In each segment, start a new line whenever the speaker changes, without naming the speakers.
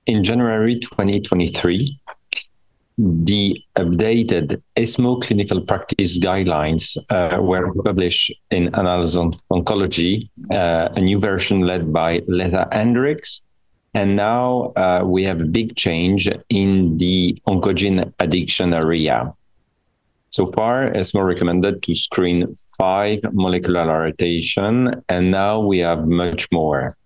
in January 2023, the updated ESMO Clinical Practice Guidelines were published in Annals of Oncology, a new version led by Leta Hendricks. And now we have a big change in the oncogene addiction area. So far, ESMO recommended to screen 5 molecular alterations, and now we have much more.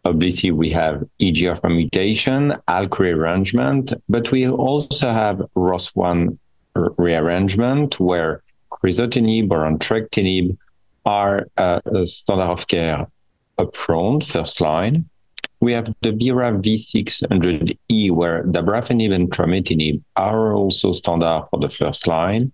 Obviously, we have EGFR mutation, ALK rearrangement, but we also have ROS1 rearrangement, where crizotinib or entrectinib are a standard of care upfront, first line. We have the BRAF V600E, where dabrafenib and trametinib are also standard for the first line.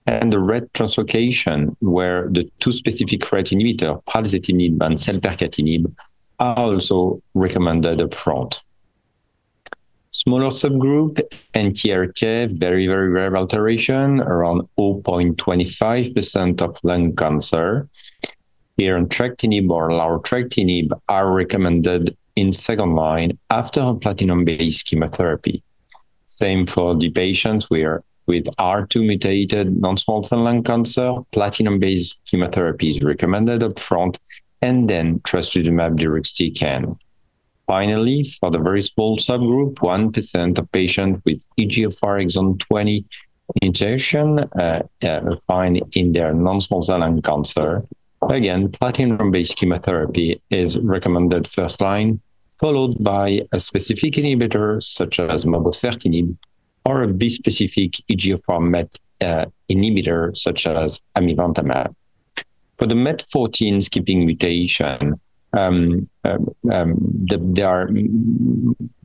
And the RET translocation, where the 2 specific RET inhibitors, pralsetinib and selpercatinib, are also recommended up front. Smaller subgroup, NTRK, very, very rare alteration, around 0.25% of lung cancer. Here, entrectinib or larotrectinib are recommended in second line after a platinum-based chemotherapy. Same for the patients with R2 mutated non-small cell lung cancer, platinum-based chemotherapy is recommended up front, and then trastuzumab deruxtecan. Finally, for the very small subgroup, 1% of patients with EGFR exon 20 mutation find in their non-small cell lung cancer. Again, platinum-based chemotherapy is recommended first line, followed by a specific inhibitor such as mobocertinib, or a bispecific EGFR MET inhibitor such as amivantamab. For the MET14 skipping mutation, there are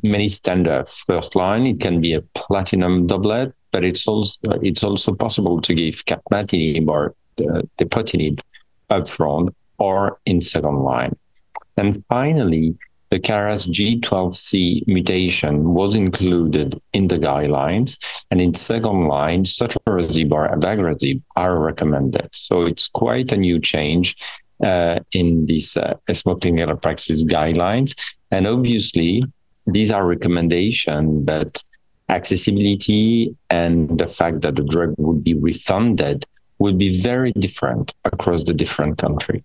many standards. First line, it can be a platinum doublet, but it's also possible to give capmatinib or tepotinib upfront or in second line. And finally, the KRAS G12C mutation was included in the guidelines, and in second line, sotorasib or adagrasib are recommended. So it's quite a new change in this ESMO Clinical Practice Guidelines. And obviously, these are recommendations, but accessibility and the fact that the drug would be refunded will be very different across the different countries.